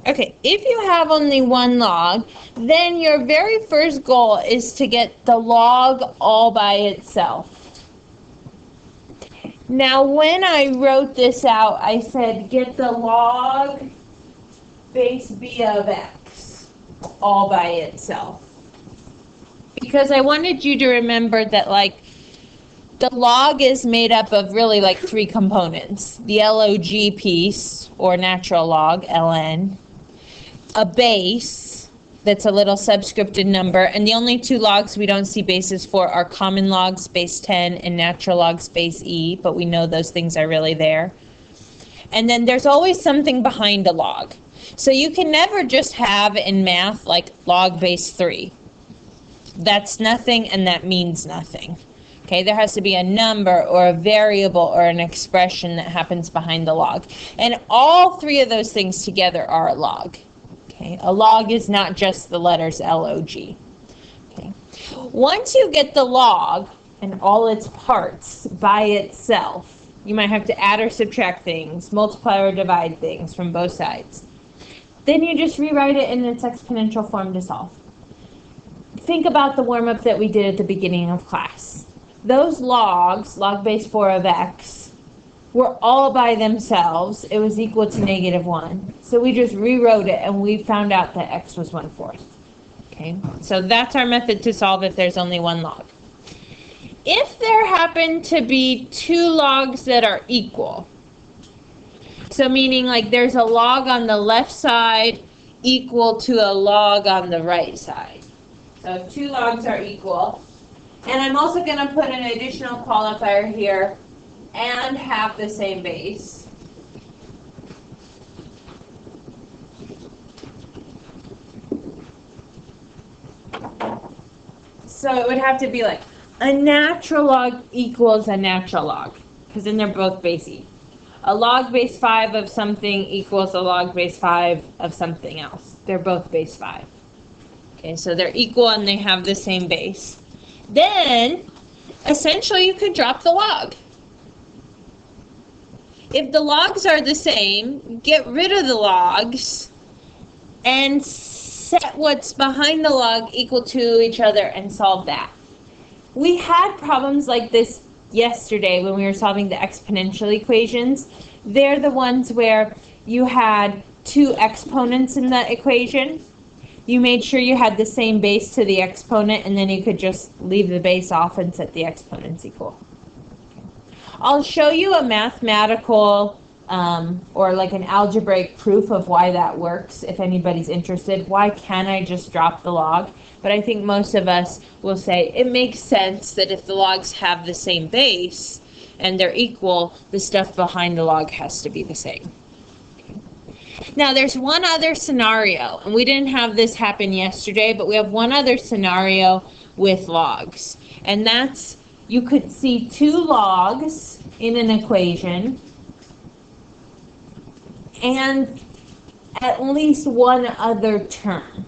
Okay, if you have only one log, then your very first goal is to get the log all by itself. Now, when I wrote this out, I said get the log base b of x all by itself. Because I wanted you to remember that, like, the log is made up of really like three components. The log piece, or natural log, ln, a base that's a little subscripted number, and the only two logs we don't see bases for are common logs, base 10, and natural logs, base e, but we know those things are really there. And then there's always something behind a log. So you can never just have in math like log base 3. That's nothing, and that means nothing. Okay, there has to be a number or a variable or an expression that happens behind the log. And all three of those things together are a log. Okay, a log is not just the letters log. Okay, once you get the log and all its parts by itself, you might have to add or subtract things, multiply or divide things from both sides. Then you just rewrite it in its exponential form to solve. Think about the warm-up that we did at the beginning of class. Those logs, log base 4 of x, were all by themselves. It was equal to -1. So we just rewrote it, and we found out that x was 1/4. Okay, so that's our method to solve if there's only one log. If there happen to be two logs that are equal, so meaning like there's a log on the left side equal to a log on the right side. So if two logs are equal, and I'm also going to put an additional qualifier here, and have the same base. So it would have to be like a natural log equals a natural log, because then they're both base e. A log base 5 of something equals a log base 5 of something else. They're both base 5. Okay, so they're equal and they have the same base. Then, essentially, you could drop the log. If the logs are the same, get rid of the logs and set what's behind the log equal to each other and solve that. We had problems like this yesterday when we were solving the exponential equations. They're the ones where you had two exponents in the equation. You made sure you had the same base to the exponent, and then you could just leave the base off and set the exponents equal. I'll show you a mathematical or like an algebraic proof of why that works if anybody's interested. Why can't I just drop the log? But I think most of us will say it makes sense that if the logs have the same base and they're equal, the stuff behind the log has to be the same. Now, there's one other scenario, and we didn't have this happen yesterday, but we have one other scenario with logs, and that's you could see two logs in an equation and at least one other term.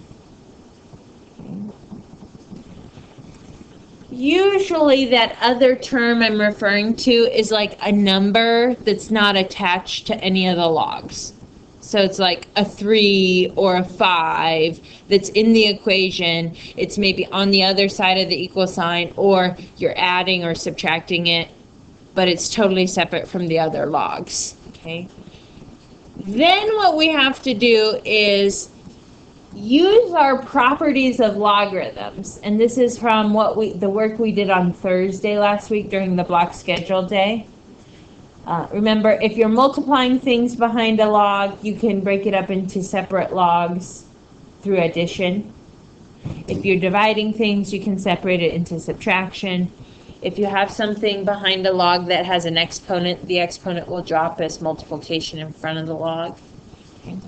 Usually that other term I'm referring to is like a number that's not attached to any of the logs. So it's like a 3 or a 5 that's in the equation. It's maybe on the other side of the equal sign, or you're adding or subtracting it, but it's totally separate from the other logs. Okay. Then what we have to do is use our properties of logarithms. And this is from the work we did on Thursday last week during the block schedule day. Remember, if you're multiplying things behind a log, you can break it up into separate logs through addition. If you're dividing things, you can separate it into subtraction. If you have something behind a log that has an exponent, the exponent will drop as multiplication in front of the log. Okay.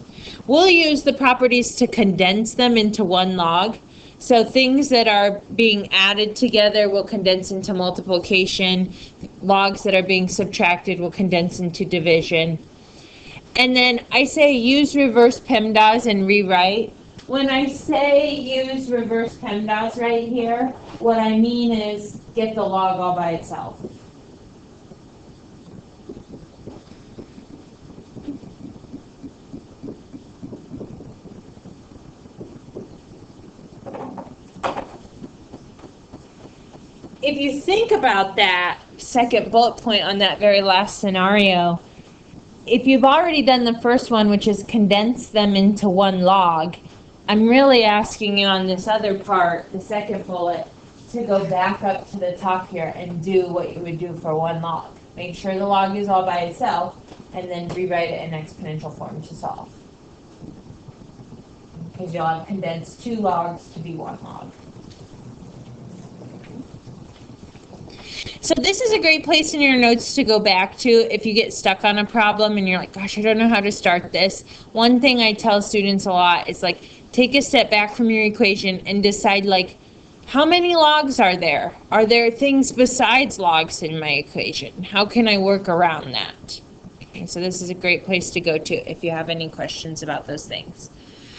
We'll use the properties to condense them into one log. So things that are being added together will condense into multiplication. Logs that are being subtracted will condense into division. And then I say use reverse PEMDAS and rewrite. When I say use reverse PEMDAS right here, what I mean is get the log all by itself. if you think about that second bullet point on that very last scenario, if you've already done the first one, which is condense them into one log, I'm really asking you on this other part, the second bullet, to go back up to the top here and do what you would do for one log. Make sure the log is all by itself, and then rewrite it in exponential form to solve. Because you'll have condensed two logs to be one log. So this is a great place in your notes to go back to if you get stuck on a problem and you're like, gosh, I don't know how to start this. One thing I tell students a lot is like, take a step back from your equation and decide like, how many logs are there? Are there things besides logs in my equation? How can I work around that? Okay, so this is a great place to go to if you have any questions about those things.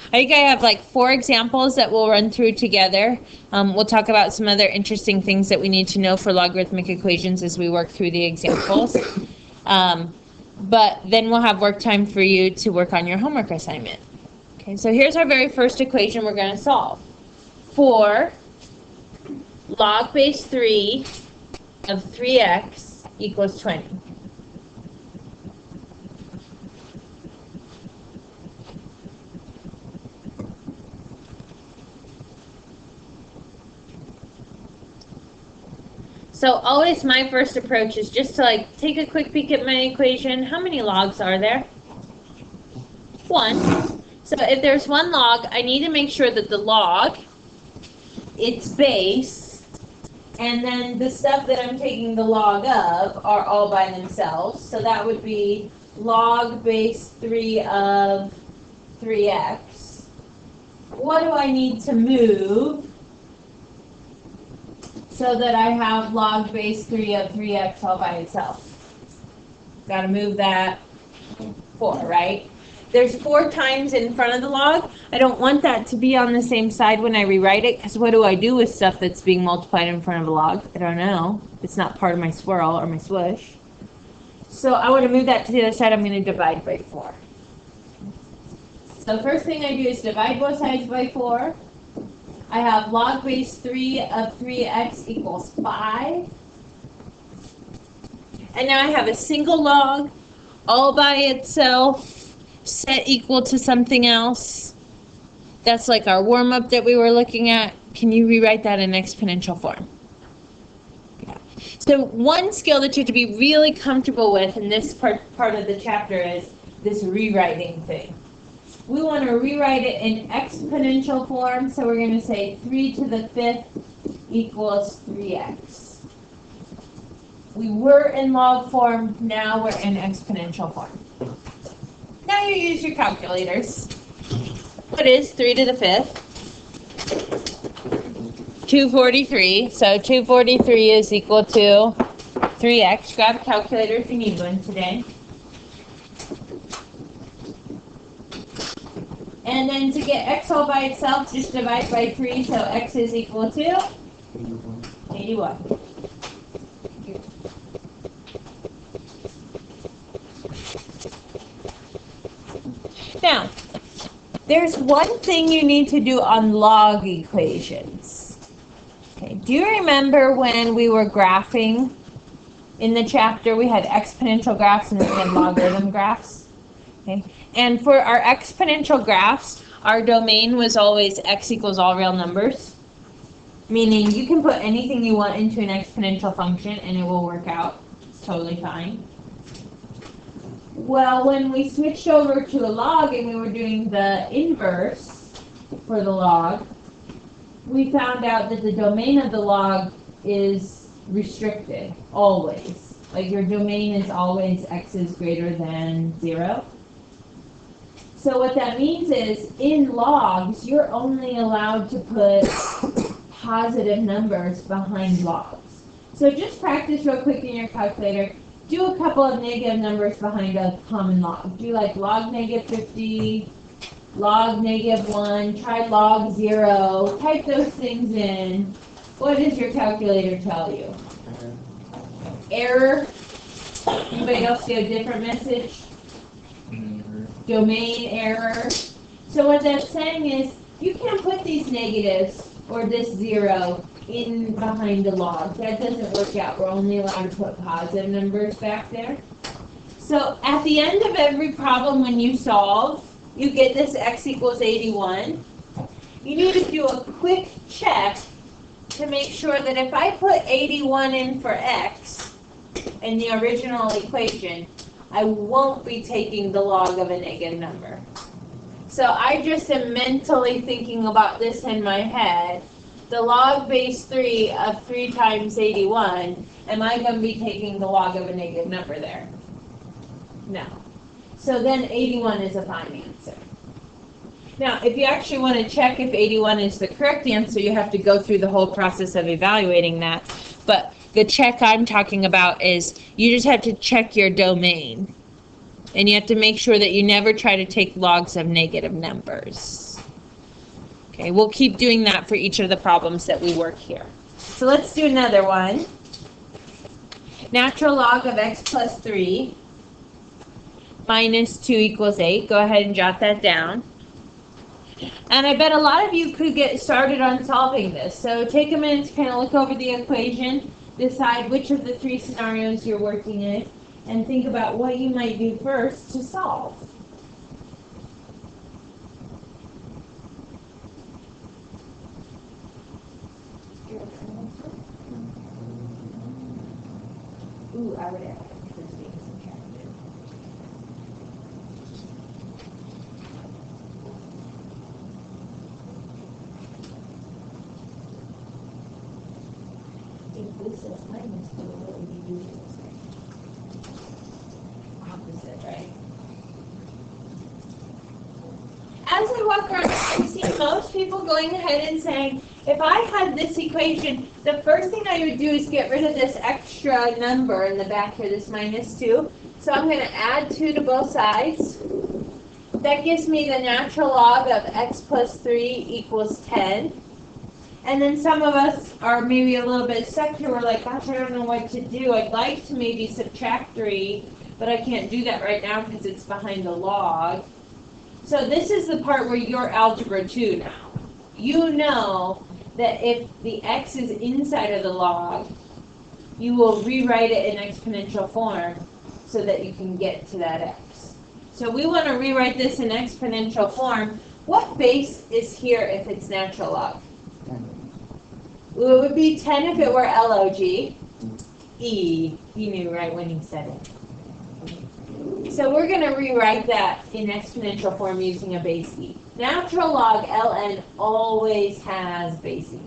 I think I have like 4 examples that we'll run through together. We'll talk about some other interesting things that we need to know for logarithmic equations as we work through the examples. But then we'll have work time for you to work on your homework assignment. Okay, so here's our very first equation we're going to solve. 4 log base 3 of 3x equals 20. So always my first approach is just to like take a quick peek at my equation. How many logs are there? 1. So if there's 1 log, I need to make sure that the log, its base, and then the stuff that I'm taking the log of are all by themselves. So that would be log base 3 of 3x. What do I need to move so that I have log base 3 of 3x all by itself? Got to move that 4, right? There's 4 times in front of the log. I don't want that to be on the same side when I rewrite it, because what do I do with stuff that's being multiplied in front of a log? I don't know. It's not part of my swirl or my swoosh. So I want to move that to the other side. I'm going to divide by 4. So first thing I do is divide both sides by 4. I have log base 3 of 3x equals 5. And now I have a single log all by itself set equal to something else. That's like our warm-up that we were looking at. Can you rewrite that in exponential form? Yeah. So one skill that you have to be really comfortable with in this part of the chapter is this rewriting thing. We want to rewrite it in exponential form, so we're going to say 3 to the 5th equals 3x. We were in log form, now we're in exponential form. Now you use your calculators. What is 3 to the 5th? 243. So 243 is equal to 3x. Grab a calculator if you need one today. And then to get x all by itself, just divide by 3, so x is equal to 81. Now, there's one thing you need to do on log equations. Okay, do you remember when we were graphing in the chapter, we had exponential graphs and then we had logarithm graphs? Okay. And for our exponential graphs, our domain was always x equals all real numbers, meaning you can put anything you want into an exponential function and it will work out. It's totally fine. Well, when we switched over to a log and we were doing the inverse for the log, we found out that the domain of the log is restricted, always. Like your domain is always x is greater than 0. So what that means is, in logs, you're only allowed to put positive numbers behind logs. So just practice real quick in your calculator. Do a couple of negative numbers behind a common log. Do like log negative 50, log negative 1, try log 0. Type those things in. What does your calculator tell you? Error. Anybody else get a different message? Domain error. So what that's saying is you can't put these negatives or this 0 in behind the log. That doesn't work out. We're only allowed to put positive numbers back there. So at the end of every problem when you solve, you get this x equals 81. You need to do a quick check to make sure that if I put 81 in for x in the original equation, I won't be taking the log of a negative number. So I just am mentally thinking about this in my head. The log base 3 of 3 times 81, am I going to be taking the log of a negative number there? No. So then 81 is a fine answer. Now, if you actually want to check if 81 is the correct answer, you have to go through the whole process of evaluating that. But the check I'm talking about is you just have to check your domain. And you have to make sure that you never try to take logs of negative numbers. Okay, we'll keep doing that for each of the problems that we work here. So let's do another one. Natural log of x plus 3 minus 2 equals 8. Go ahead and jot that down. And I bet a lot of you could get started on solving this. So take a minute to kind of look over the equation, decide which of the 3 scenarios you're working in, and think about what you might do first to solve. Ooh, I would add this being subtracted. If this is minus 2, what would you do this way? Opposite, right? As I walk around, I see most people going ahead and saying, if I had this equation, the first thing I would do is get rid of this extra number in the back here, this minus 2. So I'm going to add 2 to both sides. That gives me the natural log of x plus 3 equals 10. And then some of us are maybe a little bit stuck here. We're like, gosh, I don't know what to do. I'd like to maybe subtract 3, but I can't do that right now because it's behind the log. So this is the part where you're algebra 2 now. You know that if the x is inside of the log, you will rewrite it in exponential form so that you can get to that x. So we want to rewrite this in exponential form. What base is here if it's natural log? Well, it would be 10 if it were log. E. He knew right when he said it. So we're going to rewrite that in exponential form using a base e. Natural log ln always has base e.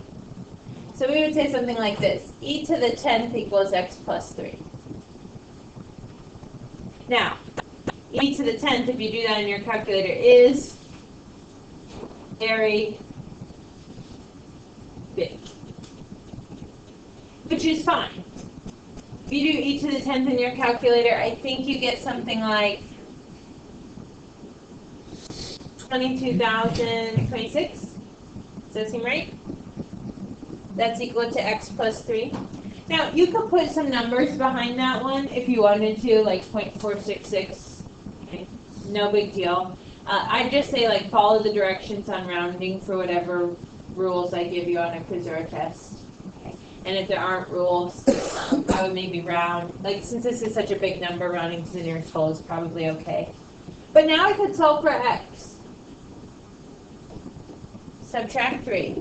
So we would say something like this. E to the 10th equals x plus 3. Now, e to the 10th, if you do that in your calculator, is very big. Which is fine. If you do e to the 10th in your calculator, I think you get something like 22,026. Does that seem right? That's equal to x plus 3. Now, you could put some numbers behind that one if you wanted to, like 0.466. Okay. No big deal. I'd just say, like, follow the directions on rounding for whatever rules I give you on a quiz or a test. And if there aren't rules, I would maybe round. Like, since this is such a big number, rounding to the nearest whole is probably okay. But now I could solve for x. Subtract 3.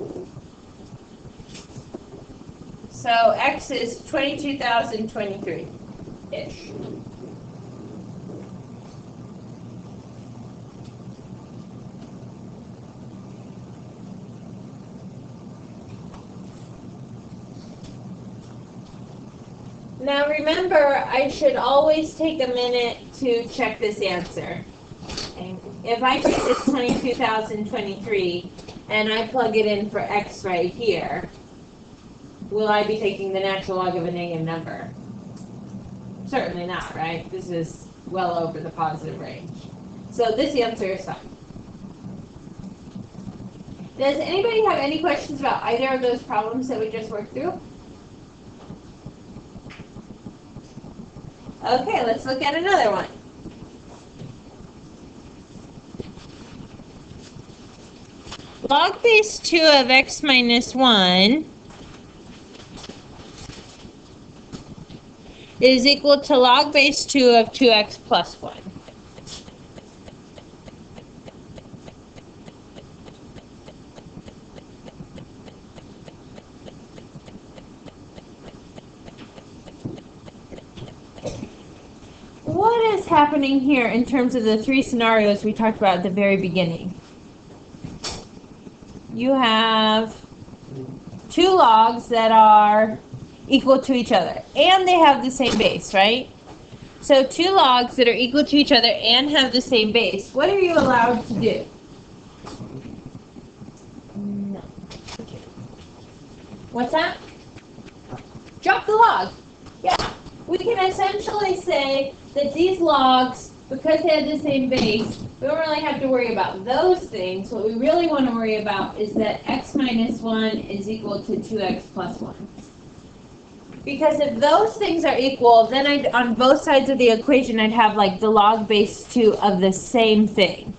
So x is 22,023-ish. Now remember, I should always take a minute to check this answer. Okay. If I take this 22,023 and I plug it in for x right here, will I be taking the natural log of a negative number? Certainly not, right? This is well over the positive range. So this answer is fine. Does anybody have any questions about either of those problems that we just worked through? Okay, let's look at another one. Log base 2 of x minus 1 is equal to log base 2 of 2x plus 1. What is happening here in terms of the three scenarios we talked about at the very beginning? You have two logs that are equal to each other, and they have the same base, right? So two logs that are equal to each other and have the same base. What are you allowed to do? No. What's that? Drop the log. Yeah. We can essentially say that these logs, because they have the same base, we don't really have to worry about those things. What we really want to worry about is that x minus 1 is equal to 2x plus 1. Because if those things are equal, then on both sides of the equation, I'd have like the log base 2 of the same thing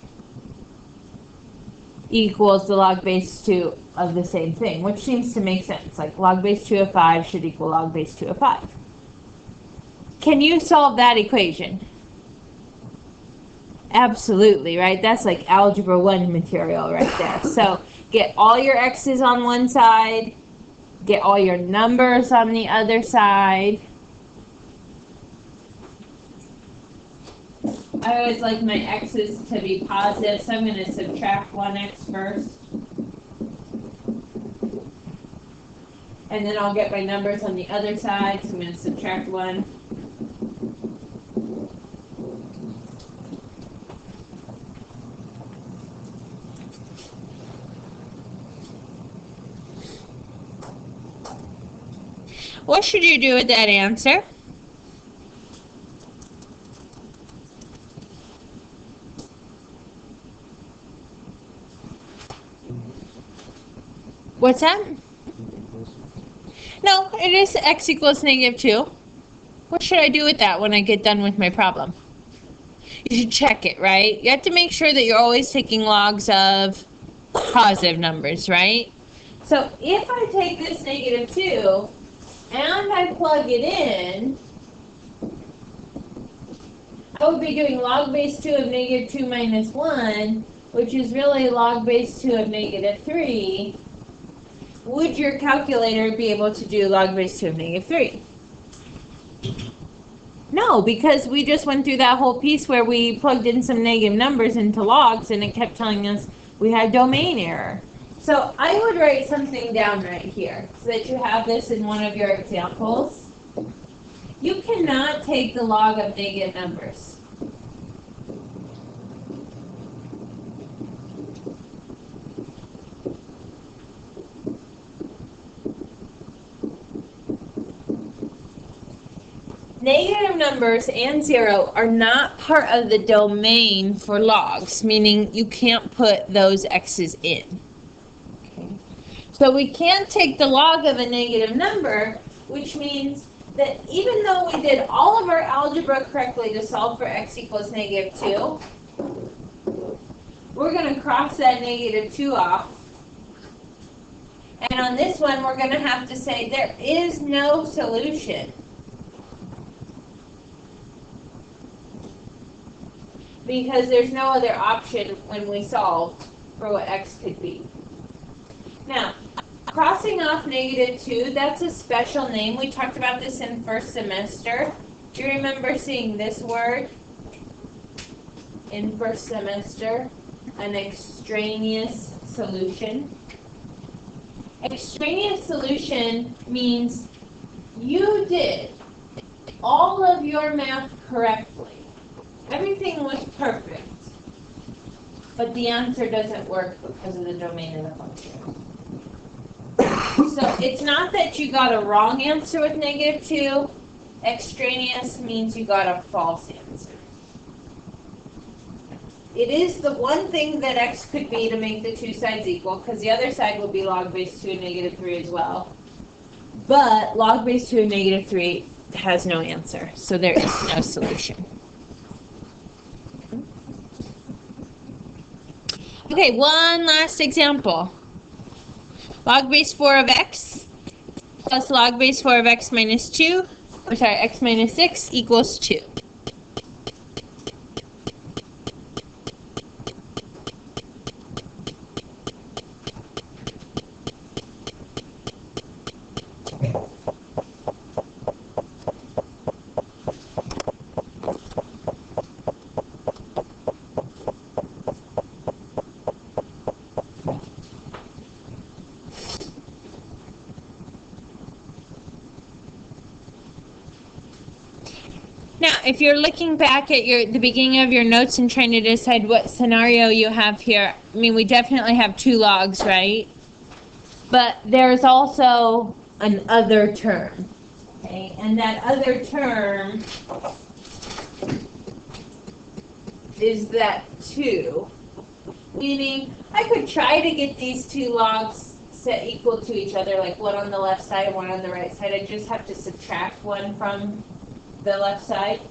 equals the log base 2 of the same thing, which seems to make sense. Like log base 2 of 5 should equal log base 2 of 5. Can you solve that equation? Absolutely, right? That's like Algebra 1 material right there. So get all your x's on one side, get all your numbers on the other side. I always like my x's to be positive, so I'm going to subtract 1x first. And then I'll get my numbers on the other side, so I'm going to subtract 1. What should you do with that answer? What's that? No, it is x equals negative 2. What should I do with that when I get done with my problem? You should check it, right? You have to make sure that you're always taking logs of positive numbers, right? So if I take this negative 2 and I plug it in, I would be doing log base 2 of negative 2 minus 1, which is really log base 2 of negative 3. Would your calculator be able to do log base 2 of negative 3? No, because we just went through that whole piece where we plugged in some negative numbers into logs and it kept telling us we had domain error. So I would write something down right here so that you have this in one of your examples. You cannot take the log of negative numbers. Negative numbers and 0 are not part of the domain for logs, meaning you can't put those x's in. Okay. So we can't take the log of a negative number, which means that even though we did all of our algebra correctly to solve for x equals negative 2, we're going to cross that negative 2 off. And on this one, we're going to have to say there is no solution. Because there's no other option when we solve for what x could be. Now, crossing off negative 2, that's a special name. We talked about this in first semester. Do you remember seeing this word in first semester? An extraneous solution. Extraneous solution means you did all of your math correctly. Everything was perfect, but the answer doesn't work because of the domain of the function. So it's not that you got a wrong answer with negative 2. Extraneous means you got a false answer. It is the one thing that x could be to make the two sides equal, because the other side will be log base 2 of negative 3 as well. But log base 2 of negative 3 has no answer, so there is no solution. Okay, one last example. Log base 4 of x plus log base 4 of x minus 2 x minus 6 equals 2. Now, if you're looking back at the beginning of your notes and trying to decide what scenario you have here, I mean, we definitely have 2 logs, right? But there's also an other term, okay? And that other term is that 2, meaning I could try to get these 2 logs set equal to each other, like one on the left side and one on the right side. I just have to subtract one from the left side.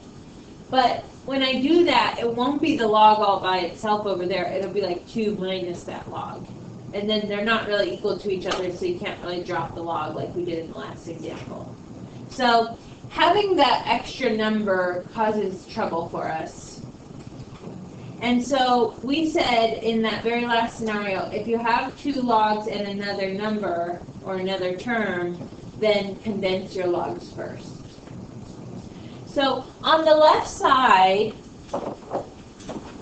But when I do that, it won't be the log all by itself over there. It'll be like 2 minus that log. And then they're not really equal to each other, so you can't really drop the log like we did in the last example. So having that extra number causes trouble for us. And so we said in that very last scenario, if you have 2 logs and another number or another term, then condense your logs first. So on the left side,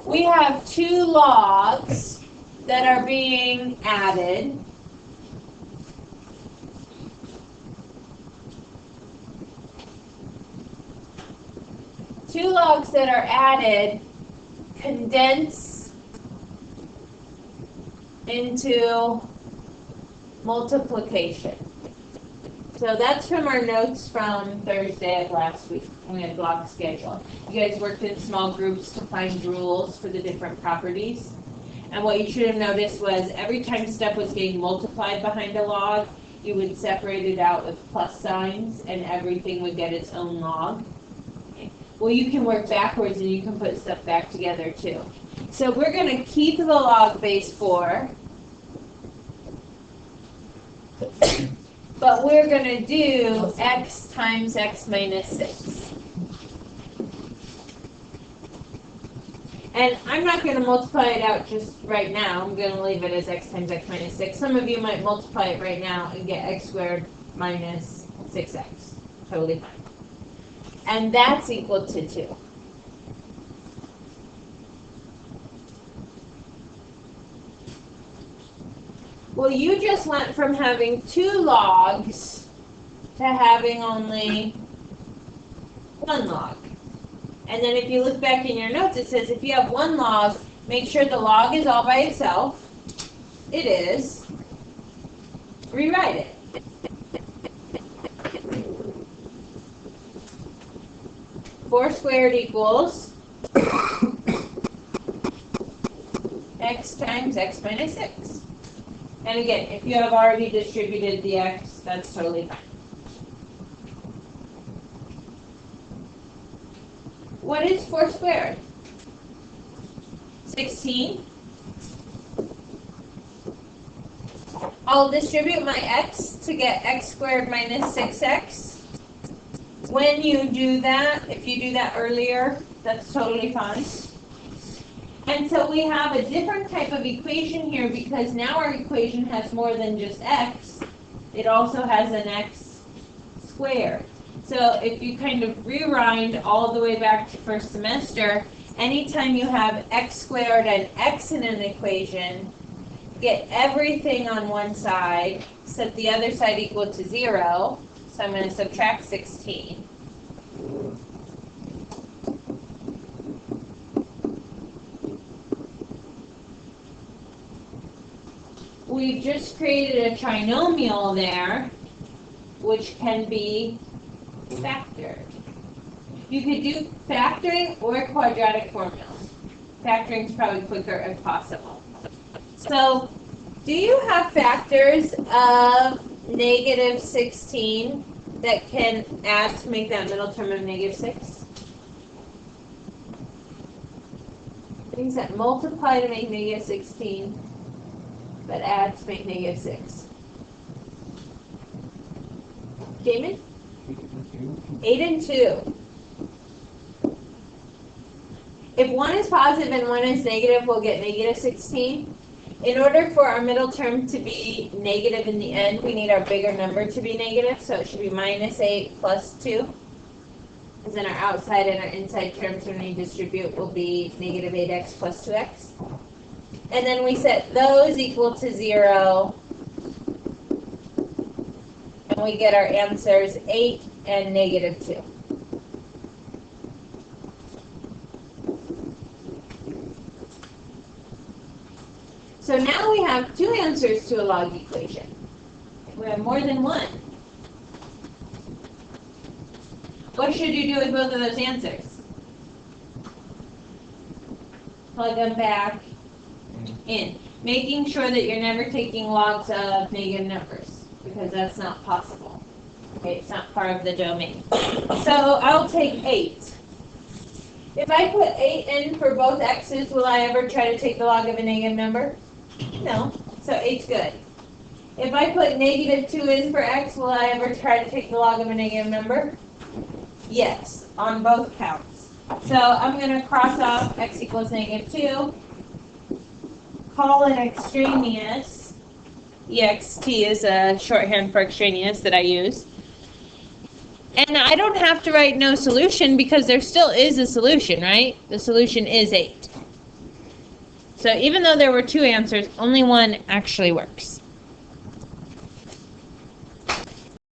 we have 2 logs that are being added. Two logs that are added condense into multiplication. So that's from our notes from Thursday of last week. We had block schedule. You guys worked in small groups to find rules for the different properties. And what you should have noticed was every time stuff was getting multiplied behind a log, you would separate it out with plus signs and everything would get its own log. Okay. Well, you can work backwards and you can put stuff back together too. So we're going to keep the log base 4. But we're going to do x times x minus 6. And I'm not going to multiply it out just right now. I'm going to leave it as x times x minus 6. Some of you might multiply it right now and get x squared minus 6x. Totally fine. And that's equal to 2. Well, you just went from having 2 logs to having only 1 log. And then if you look back in your notes, it says if you have 1 log, make sure the log is all by itself. It is. Rewrite it. Four squared equals x times x minus 6. And again, if you have already distributed the x, that's totally fine. What is 4 squared? 16. I'll distribute my x to get x squared minus 6x. When you do that, if you do that earlier, that's totally fine. And so we have a different type of equation here because now our equation has more than just x. It also has an x squared. So if you kind of rewind all the way back to first semester, anytime you have x squared and x in an equation, get everything on one side, set the other side equal to 0. So I'm going to subtract 16. We've just created a trinomial there, which can be factored. You could do factoring or quadratic formulas. Factoring is probably quicker if possible. So, do you have factors of negative 16 that can add to make that middle term of negative 6? Things that multiply to make negative 16, but add to make negative 6. Damon? 8 and 2. If one is positive and one is negative, we'll get negative 16. In order for our middle term to be negative in the end, we need our bigger number to be negative, so it should be minus 8 plus 2. Because then our outside and our inside terms when we distribute will be negative 8x plus 2x. And then we set those equal to 0. And we get our answers 8 and negative 2. So now we have two answers to a log equation. We have more than one. What should you do with both of those answers? Plug them back in, making sure that you're never taking logs of negative numbers, because that's not possible. Okay, it's not part of the domain. So I'll take 8. If I put 8 in for both x's, will I ever try to take the log of a negative number? No, so 8's good. If I put negative 2 in for x, will I ever try to take the log of a negative number? Yes, on both counts. So I'm going to cross off x equals negative 2. Call it extraneous. EXT is a shorthand for extraneous that I use. And I don't have to write no solution because there still is a solution, right? The solution is 8. So even though there were two answers, only one actually works.